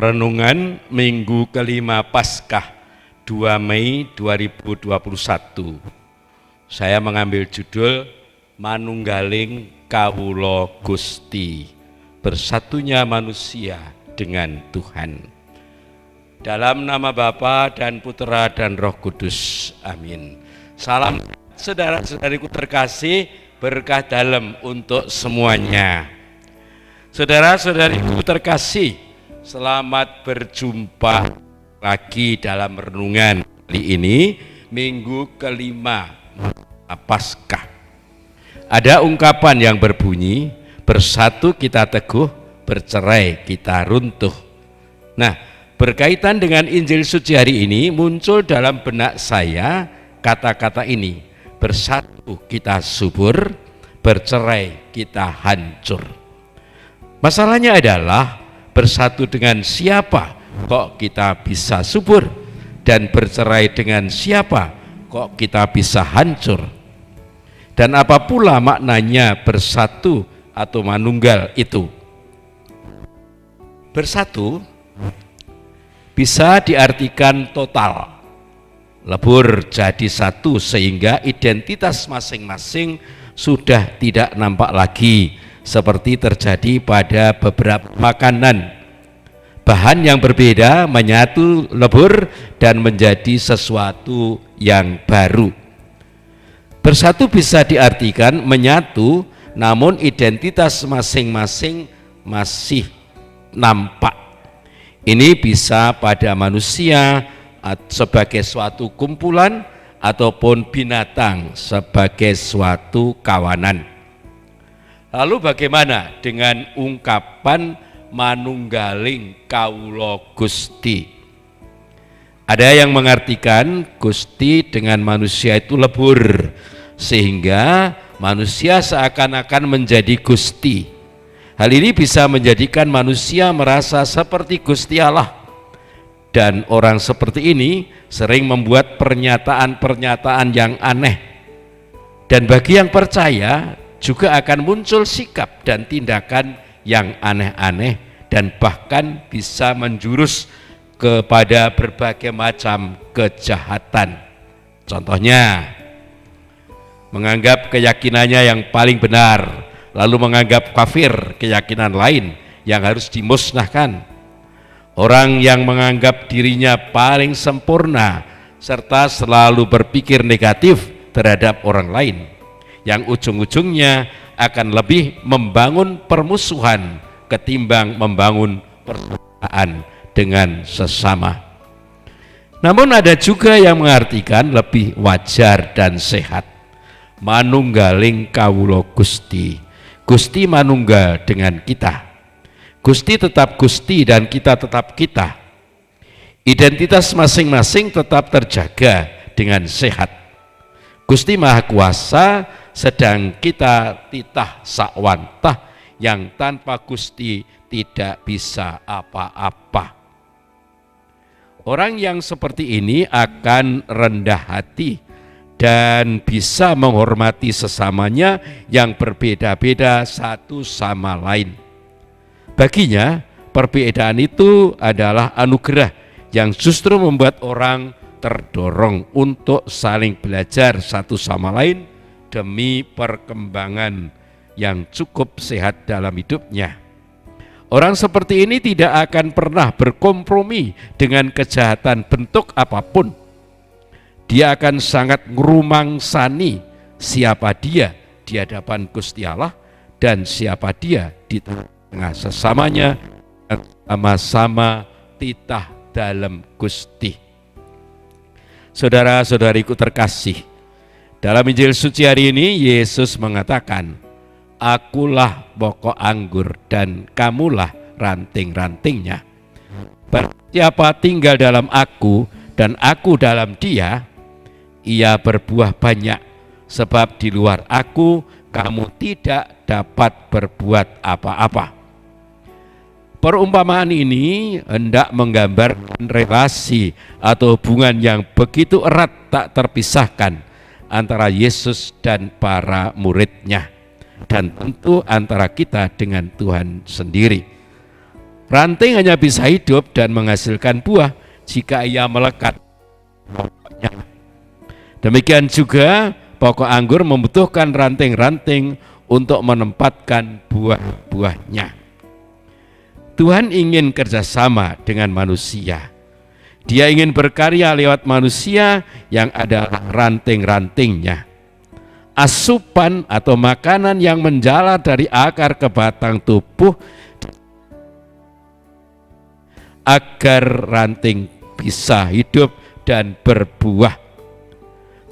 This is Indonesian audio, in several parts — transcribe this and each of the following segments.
Renungan Minggu kelima Paskah 2 Mei 2021. Saya mengambil judul Manunggaling Kawula Gusti, bersatunya manusia dengan Tuhan. Dalam nama Bapa dan Putera dan Roh Kudus. Amin. Salam saudara-saudariku terkasih, berkah dalam untuk semuanya. Saudara-saudariku terkasih, selamat berjumpa lagi dalam renungan kali ini, Minggu kelima Paskah. Ada ungkapan yang berbunyi, bersatu kita teguh, bercerai kita runtuh. Nah, berkaitan dengan Injil suci hari ini, muncul dalam benak saya kata-kata ini, bersatu kita subur, bercerai kita hancur. Masalahnya adalah bersatu dengan siapa kok kita bisa subur, dan bercerai dengan siapa kok kita bisa hancur. Dan apa pula maknanya bersatu atau manunggal itu? Bersatu bisa diartikan total, lebur jadi satu, sehingga identitas masing-masing sudah tidak nampak lagi, seperti terjadi pada beberapa makanan. Bahan yang berbeda menyatu lebur dan menjadi sesuatu yang baru. Bersatu bisa diartikan menyatu, namun identitas masing-masing masih nampak. Ini bisa pada manusia sebagai suatu kumpulan ataupun binatang sebagai suatu kawanan. Lalu bagaimana dengan ungkapan manunggaling kawula Gusti? Ada yang mengartikan Gusti dengan manusia itu lebur, sehingga manusia seakan-akan menjadi Gusti. Hal ini bisa menjadikan manusia merasa seperti Gusti Allah. Dan orang seperti ini sering membuat pernyataan-pernyataan yang aneh. Dan bagi yang percaya, juga akan muncul sikap dan tindakan yang aneh-aneh, dan bahkan bisa menjurus kepada berbagai macam kejahatan. Contohnya, menganggap keyakinannya yang paling benar, lalu menganggap kafir keyakinan lain yang harus dimusnahkan. Orang yang menganggap dirinya paling sempurna serta selalu berpikir negatif terhadap orang lain, yang ujung-ujungnya akan lebih membangun permusuhan ketimbang membangun persaudaraan dengan sesama. Namun ada juga yang mengartikan lebih wajar dan sehat, manunggaling kawula Gusti. Gusti manunggal dengan kita. Gusti tetap Gusti dan kita tetap kita. Identitas masing-masing tetap terjaga dengan sehat. Gusti Maha Kuasa, sedang kita titah sakwantah yang tanpa Gusti tidak bisa apa-apa. Orang yang seperti ini akan rendah hati dan bisa menghormati sesamanya yang berbeda-beda satu sama lain. Baginya, perbedaan itu adalah anugerah yang justru membuat orang terdorong untuk saling belajar satu sama lain demi perkembangan yang cukup sehat dalam hidupnya. Orang seperti ini tidak akan pernah berkompromi dengan kejahatan bentuk apapun. Dia akan sangat ngrumangsani siapa dia di hadapan Gusti Allah dan siapa dia di tengah sesamanya, dan sama-sama titah dalam Gusti. Saudara-saudariku terkasih, dalam Injil suci hari ini Yesus mengatakan, akulah pokok anggur dan kamulah ranting-rantingnya. Siapa tinggal dalam aku dan aku dalam dia, ia berbuah banyak, sebab di luar aku kamu tidak dapat berbuat apa-apa. Perumpamaan ini hendak menggambarkan relasi atau hubungan yang begitu erat tak terpisahkan antara Yesus dan para muridnya, dan tentu antara kita dengan Tuhan sendiri. Ranting hanya bisa hidup dan menghasilkan buah jika ia melekat pokoknya. Demikian juga pokok anggur membutuhkan ranting-ranting untuk menempatkan buah-buahnya. Tuhan ingin kerjasama dengan manusia. Dia ingin berkarya lewat manusia yang adalah ranting-rantingnya. Asupan atau makanan yang menjalar dari akar ke batang tubuh agar ranting bisa hidup dan berbuah.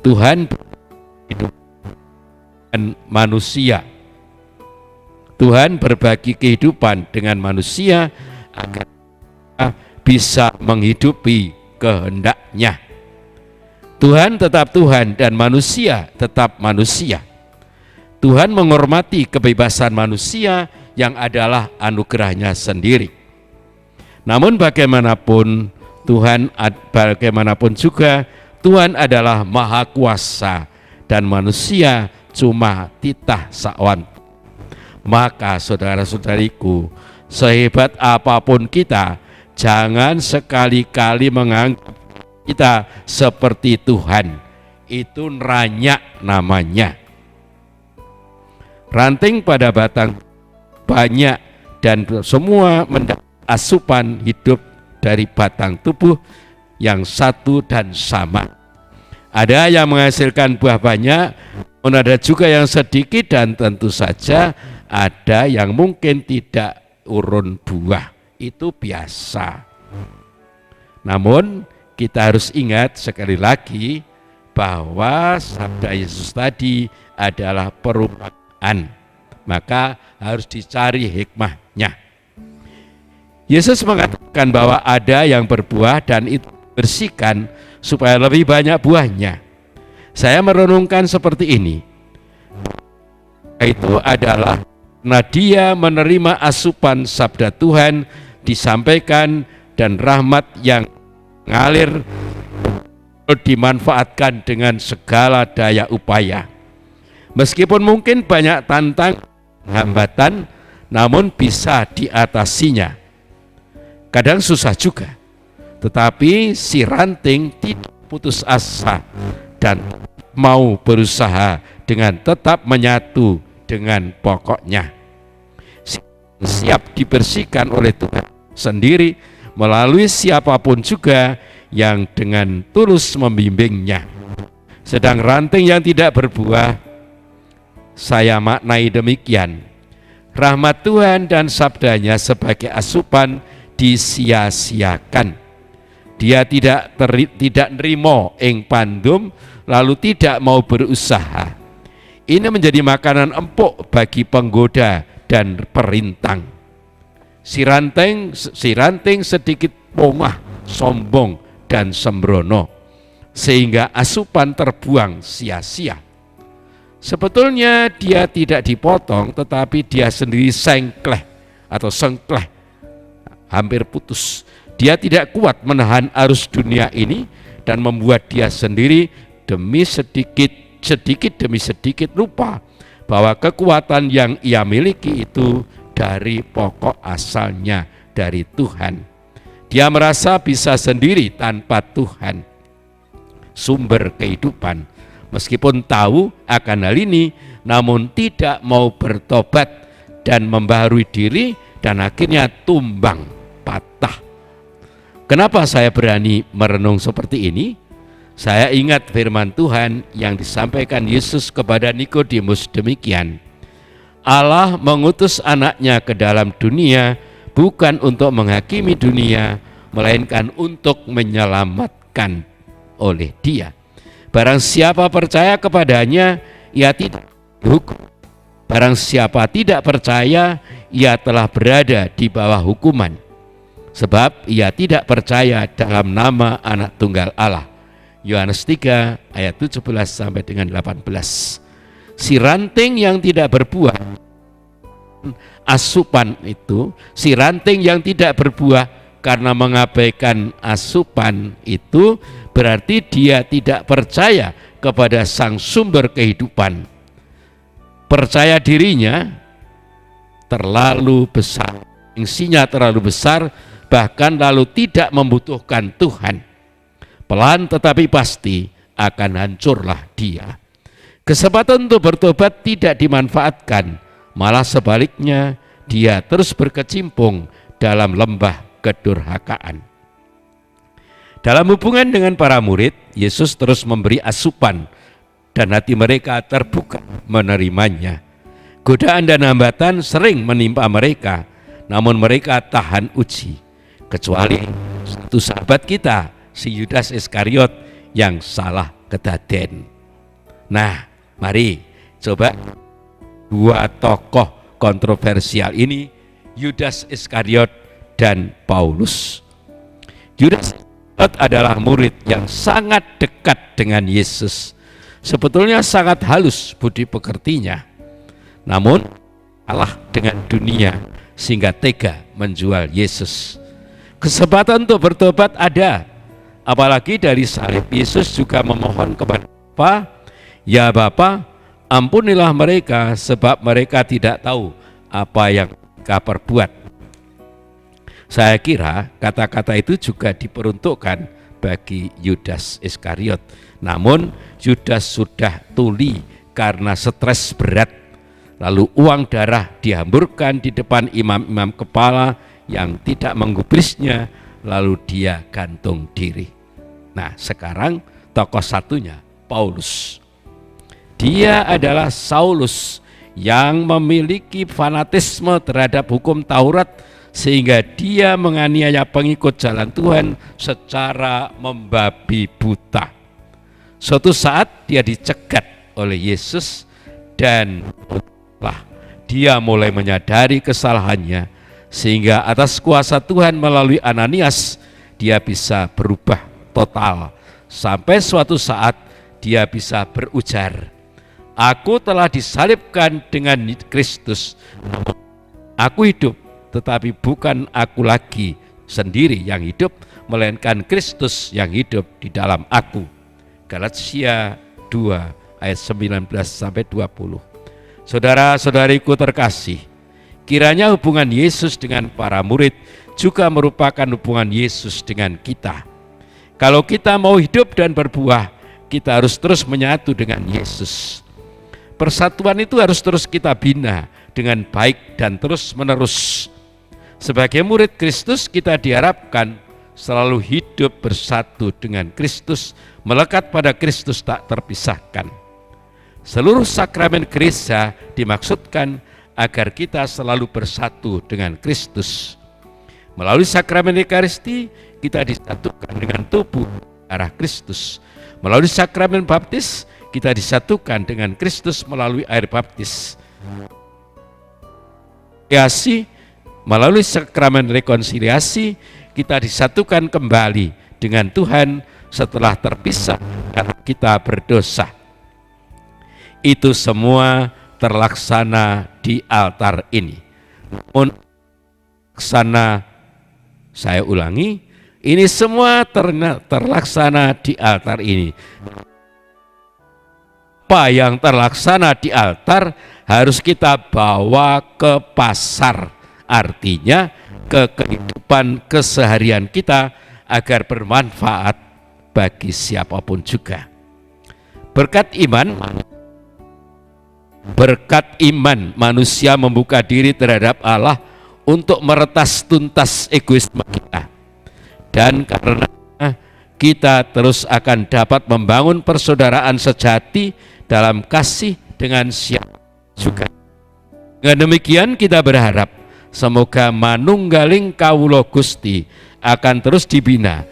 Tuhan hidup dengan manusia. Tuhan berbagi kehidupan dengan manusia agar bisa menghidupi kehendaknya. Tuhan tetap Tuhan dan manusia tetap manusia. Tuhan menghormati kebebasan manusia yang adalah anugerahnya sendiri. Namun bagaimanapun juga Tuhan adalah maha kuasa dan manusia cuma titah sawan. Maka saudara-saudariku, sehebat apapun kita, jangan sekali-kali menganggap kita seperti Tuhan. Itu neranyak namanya. Ranting pada batang banyak dan semua mendapat asupan hidup dari batang tubuh yang satu dan sama. Ada yang menghasilkan buah banyak, namun ada juga yang sedikit, dan tentu saja ada yang mungkin tidak urun buah. Itu biasa. Namun kita harus ingat sekali lagi bahwa sabda Yesus tadi adalah perumpamaan, maka harus dicari hikmahnya. Yesus mengatakan bahwa ada yang berbuah dan itu bersihkan supaya lebih banyak buahnya. Saya merenungkan seperti ini. Itu adalah karena dia menerima asupan sabda Tuhan disampaikan dan rahmat yang mengalir dimanfaatkan dengan segala daya upaya. Meskipun mungkin banyak tantangan, hambatan, namun bisa diatasinya. Kadang susah juga, tetapi si ranting tidak putus asa dan mau berusaha dengan tetap menyatu dengan pokoknya. Siap dibersihkan oleh Tuhan sendiri melalui siapapun juga yang dengan tulus membimbingnya. Sedang ranting yang tidak berbuah, saya maknai demikian. Rahmat Tuhan dan sabdanya sebagai asupan disia-siakan. Dia tidak nerimo ing pandum, lalu tidak mau berusaha. Ini menjadi makanan empuk bagi penggoda dan perintang. Si ranting sedikit pongah, sombong dan sembrono, sehingga asupan terbuang sia-sia. Sebetulnya dia tidak dipotong, tetapi dia sendiri sengkleh atau sengkleh, hampir putus. Dia tidak kuat menahan arus dunia ini dan membuat dia sendiri sedikit demi sedikit lupa bahwa kekuatan yang ia miliki itu dari pokok asalnya dari Tuhan. Dia merasa bisa sendiri tanpa Tuhan, sumber kehidupan. Meskipun tahu akan hal ini, namun tidak mau bertobat dan membaharui diri, dan akhirnya tumbang patah. Kenapa saya berani merenung seperti ini? Saya ingat firman Tuhan yang disampaikan Yesus kepada Nikodemus demikian. Allah mengutus anaknya ke dalam dunia bukan untuk menghakimi dunia, melainkan untuk menyelamatkan oleh Dia. Barang siapa percaya kepadanya, ia tidak dihukum. Barang siapa tidak percaya, ia telah berada di bawah hukuman, sebab ia tidak percaya dalam nama Anak Tunggal Allah. Yohanes 3 ayat 17 sampai dengan 18. Si ranting yang tidak berbuah, asupan itu, si ranting yang tidak berbuah karena mengabaikan asupan itu, berarti dia tidak percaya kepada sang sumber kehidupan. Percaya dirinya terlalu besar gengsinya terlalu besar, bahkan lalu tidak membutuhkan Tuhan. Pelan tetapi pasti akan hancurlah dia. Kesempatan untuk bertobat tidak dimanfaatkan, malah sebaliknya dia terus berkecimpung dalam lembah kedurhakaan. Dalam hubungan dengan para murid, Yesus terus memberi asupan dan hati mereka terbuka menerimanya. Godaan dan hambatan sering menimpa mereka, namun mereka tahan uji. Kecuali satu sahabat kita, si Yudas Iskariot, yang salah kedaden. Nah, mari coba dua tokoh kontroversial ini, Yudas Iskariot dan Paulus. Yudas Iskariot adalah murid yang sangat dekat dengan Yesus. Sebetulnya sangat halus budi pekertinya, namun kalah dengan dunia sehingga tega menjual Yesus. Kesempatan untuk bertobat ada, apalagi dari salib Yesus juga memohon kepada Bapa, ya Bapa, ampunilah mereka sebab mereka tidak tahu apa yang mereka perbuat. Saya kira kata-kata itu juga diperuntukkan bagi Yudas Iskariot. Namun Yudas sudah tuli karena stres berat. Lalu uang darah dihamburkan di depan imam-imam kepala yang tidak menggubrisnya, lalu dia gantung diri. Nah, sekarang tokoh satunya Paulus. Dia adalah Saulus yang memiliki fanatisme terhadap hukum Taurat, sehingga dia menganiaya pengikut jalan Tuhan secara membabi buta. Suatu saat dia dicegat oleh Yesus dan dia mulai menyadari kesalahannya, sehingga atas kuasa Tuhan melalui Ananias dia bisa berubah total. Sampai suatu saat dia bisa berujar, aku telah disalibkan dengan Kristus, aku hidup, tetapi bukan aku lagi sendiri yang hidup, melainkan Kristus yang hidup di dalam aku. Galatia 2 ayat 19-20. Saudara-saudariku terkasih, kiranya hubungan Yesus dengan para murid juga merupakan hubungan Yesus dengan kita. Kalau kita mau hidup dan berbuah, kita harus terus menyatu dengan Yesus. Persatuan itu harus terus kita bina dengan baik dan terus menerus. Sebagai murid Kristus, kita diharapkan selalu hidup bersatu dengan Kristus, melekat pada Kristus tak terpisahkan. Seluruh sakramen gereja dimaksudkan agar kita selalu bersatu dengan Kristus. Melalui sakramen Ekaristi, kita disatukan dengan tubuh darah Kristus. Melalui sakramen baptis, kita disatukan dengan Kristus melalui air baptis. Melalui sakramen rekonsiliasi, kita disatukan kembali dengan Tuhan setelah terpisah karena kita berdosa. Itu semua terlaksana di altar ini. Namun saya ulangi, ini semua terlaksana di altar ini. Apa yang terlaksana di altar harus kita bawa ke pasar, artinya ke kehidupan keseharian kita agar bermanfaat bagi siapapun juga. Berkat iman manusia membuka diri terhadap Allah untuk meretas tuntas egoisme kita. Dan karena kita terus akan dapat membangun persaudaraan sejati dalam kasih dengan siapa juga. Dengan demikian kita berharap semoga manunggaling kawula Gusti akan terus dibina,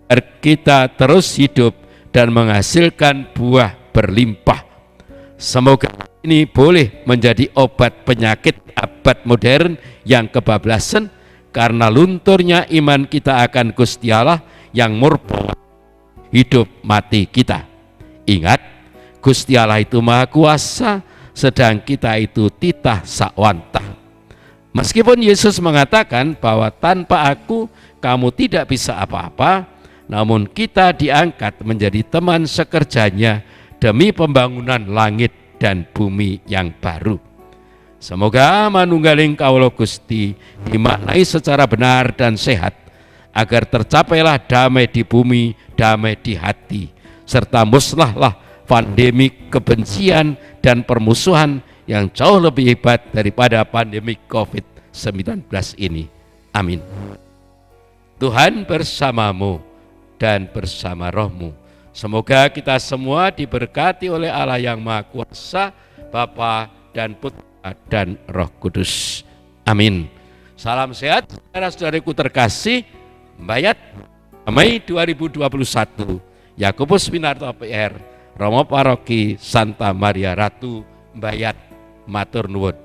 agar kita terus hidup dan menghasilkan buah berlimpah. Semoga ini boleh menjadi obat penyakit abad modern yang kebablasan, karena lunturnya iman kita akan Gusti Allah yang murka hidup mati kita. Ingat, Gusti Allah itu maha kuasa, sedang kita itu titah sakwantah. Meskipun Yesus mengatakan bahwa tanpa aku kamu tidak bisa apa-apa, namun kita diangkat menjadi teman sekerjanya demi pembangunan langit dan bumi yang baru. Semoga manunggaling kawula Gusti dimaknai secara benar dan sehat, agar tercapailah damai di bumi, damai di hati, serta musnahlah pandemi kebencian dan permusuhan yang jauh lebih hebat daripada pandemi COVID-19 ini. Amin. Tuhan bersamamu dan bersama rohmu. Semoga kita semua diberkati oleh Allah yang Maha Kuasa, Bapa dan Putra dan Roh Kudus. Amin. Salam sehat saudara-saudariku terkasih. Mbayat Mei 2021, Yakobus Winarto PR, Romo Paroki Santa Maria Ratu, Mbayat, matur nuwun.